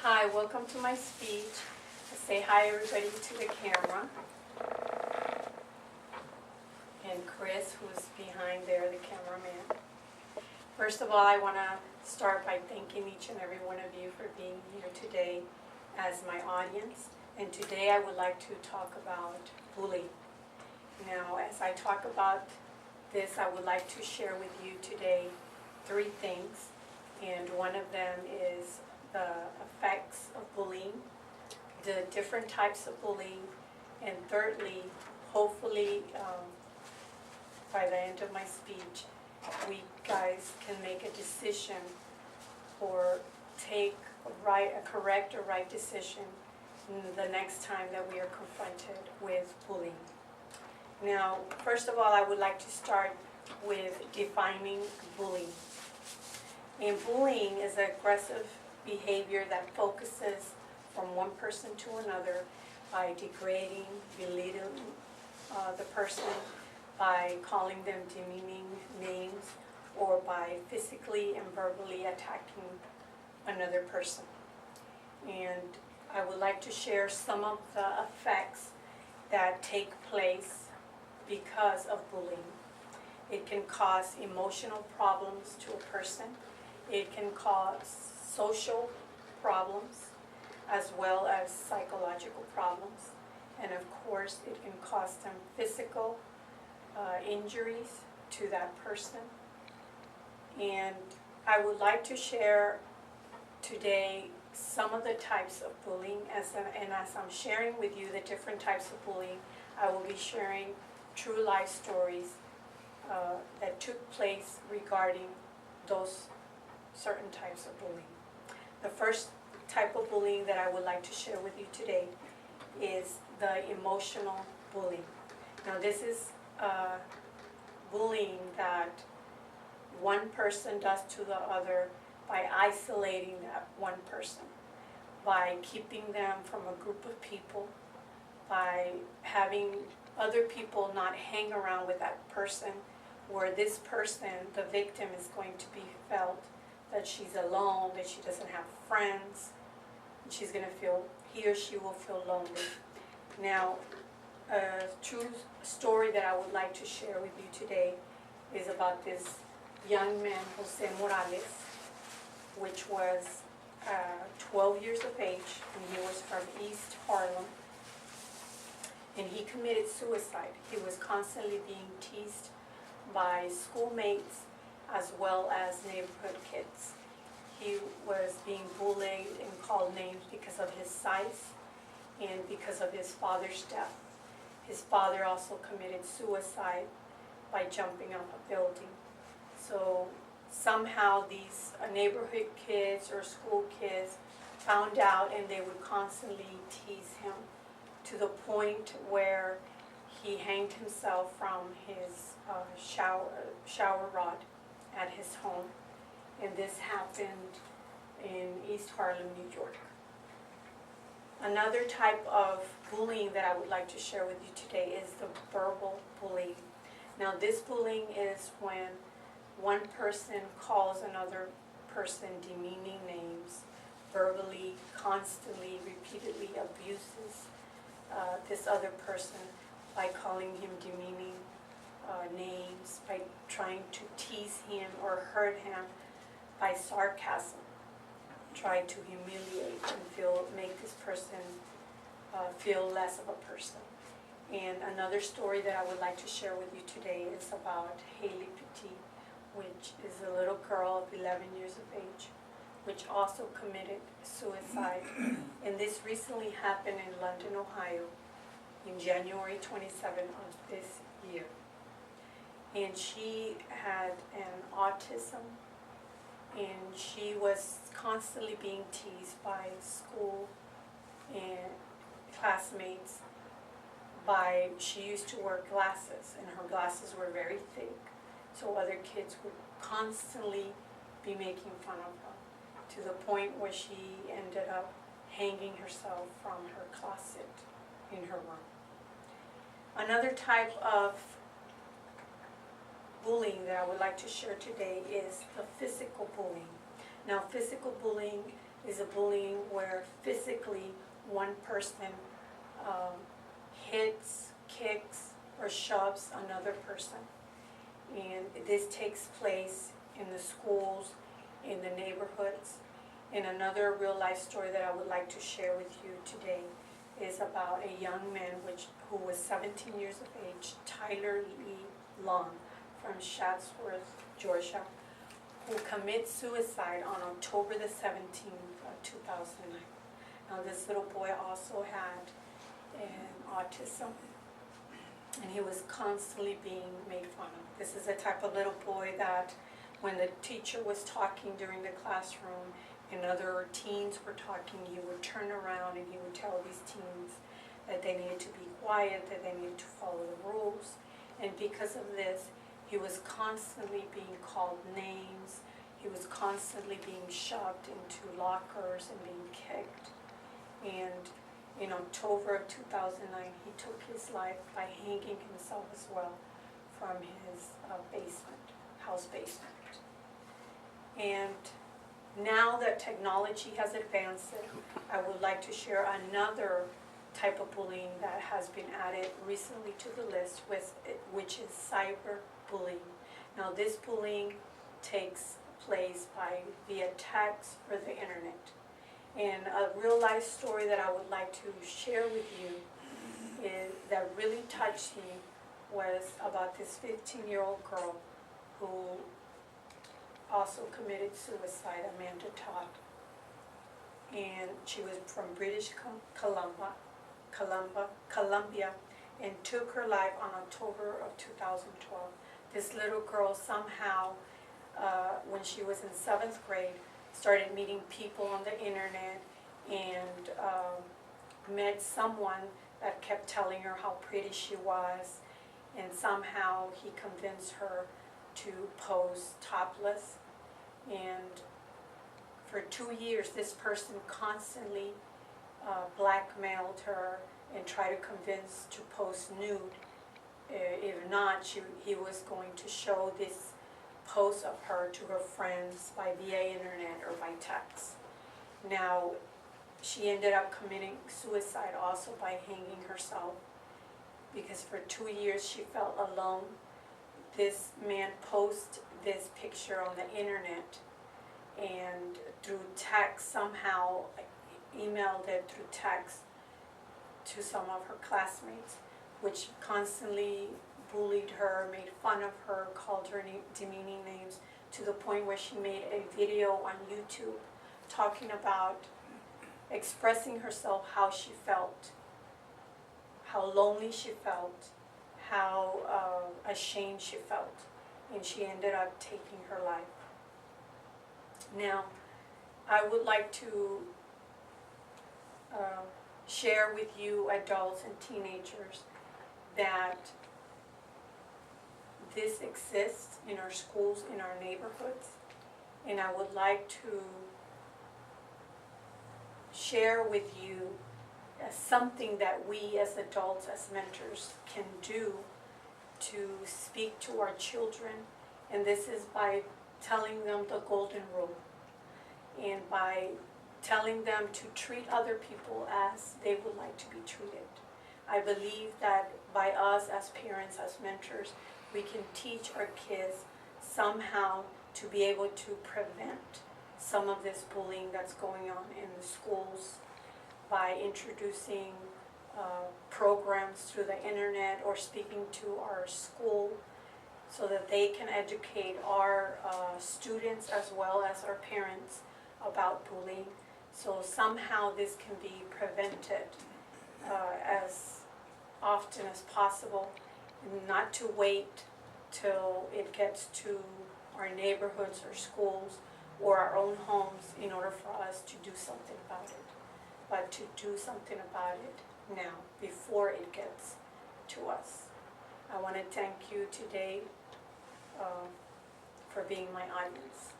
Hi, welcome to my speech. Say hi everybody to the camera. And Chris, who's behind there, the cameraman. First of all, I want to start by thanking each and every one of you for being here today as my audience. And today I would like to talk about bullying. Now, as I talk about this, I would like to share with you today 3 things. And one of them is the effects of bullying, the different types of bullying, and thirdly, hopefully, by the end of my speech, we guys can make a decision or take a correct or right decision the next time that we are confronted with bullying. Now, first of all, I would like to start with defining bullying. And bullying is aggressive behavior that focuses from one person to another by degrading, belittling the person, by calling them demeaning names, or by physically and verbally attacking another person. And I would like to share some of the effects that take place because of bullying. It can cause emotional problems to a person. It can cause social problems as well as psychological problems. And of course, it can cause them physical injuries to that person. And I would like to share today some of the types of bullying. And as I'm sharing with you the different types of bullying, I will be sharing true life stories that took place regarding those certain types of bullying. The first type of bullying that I would like to share with you today is the emotional bullying. Now, this is bullying that one person does to the other by isolating that one person, by keeping them from a group of people, by having other people not hang around with that person, where this person, the victim, is going to be felt that she's alone, that she doesn't have friends, she's going to feel, he or she will feel lonely. Now, a true story that I would like to share with you today is about this young man, Jose Morales, which was 12 years of age, and he was from East Harlem, and he committed suicide. He was constantly being teased by schoolmates as well as neighborhood kids. He was being bullied and called names because of his size and because of his father's death. His father also committed suicide by jumping off a building. So somehow these neighborhood kids or school kids found out, and they would constantly tease him to the point where he hanged himself from his shower rod at his home. And this happened in East Harlem, New York. Another type of bullying that I would like to share with you today is the verbal bullying. Now, this bullying is when one person calls another person demeaning names, verbally, constantly, repeatedly abuses this other person by calling him demeaning names, by trying to tease him or hurt him by sarcasm, try to humiliate and make this person feel less of a person. And another story that I would like to share with you today is about Haley Petit, which is a little girl of 11 years of age, which also committed suicide. And this recently happened in London, Ohio, in January 27 of this year. And she had an autism, and she was constantly being teased by school and classmates. She used to wear glasses, and her glasses were very thick, so other kids would constantly be making fun of her, to the point where she ended up hanging herself from her closet in her room. Another type of bullying that I would like to share today is the physical bullying. Now, physical bullying is a bullying where physically one person hits, kicks, or shoves another person. And this takes place in the schools, in the neighborhoods. And another real life story that I would like to share with you today is about a young man who was 17 years of age, Tyler Lee Long, from Chatsworth, Georgia, who commits suicide on October the 17th of 2009. Now this little boy also had an autism, and he was constantly being made fun of. This is the type of little boy that when the teacher was talking during the classroom and other teens were talking, he would turn around and he would tell these teens that they needed to be quiet, that they needed to follow the rules. And because of this, he was constantly being called names. He was constantly being shoved into lockers and being kicked. And in October of 2009, he took his life by hanging himself as well from his house basement. And now that technology has advanced, I would like to share another type of bullying that has been added recently to the list, which is cyberbullying. Now this bullying takes place via text or the internet. And a real life story that I would like to share with you that really touched me was about this 15-year-old girl who also committed suicide, Amanda Todd. And she was from British Columbia, and took her life on October of 2012. This little girl somehow, when she was in 7th grade, started meeting people on the internet and met someone that kept telling her how pretty she was, and somehow he convinced her to pose topless. And for 2 years this person constantly blackmailed her and tried to convince to post nude. If not, he was going to show this post of her to her friends via internet or by text. Now, she ended up committing suicide also by hanging herself, because for 2 years she felt alone. This man posted this picture on the internet, and through text somehow emailed it through text to some of her classmates, which constantly bullied her, made fun of her, called her demeaning names, to the point where she made a video on YouTube talking about expressing herself, how she felt, how lonely she felt, how ashamed she felt, and she ended up taking her life. Now, I would like to share with you adults and teenagers that this exists in our schools, in our neighborhoods, and I would like to share with you something that we as adults, as mentors, can do to speak to our children. And this is by telling them the golden rule, and by telling them to treat other people as they would like to be treated. I believe that by us as parents, as mentors, we can teach our kids somehow to be able to prevent some of this bullying that's going on in the schools, by introducing programs through the internet or speaking to our school, so that they can educate our students as well as our parents about bullying. So somehow this can be prevented as often as possible, and not to wait till it gets to our neighborhoods or schools or our own homes in order for us to do something about it, but to do something about it now before it gets to us. I want to thank you today for being my audience.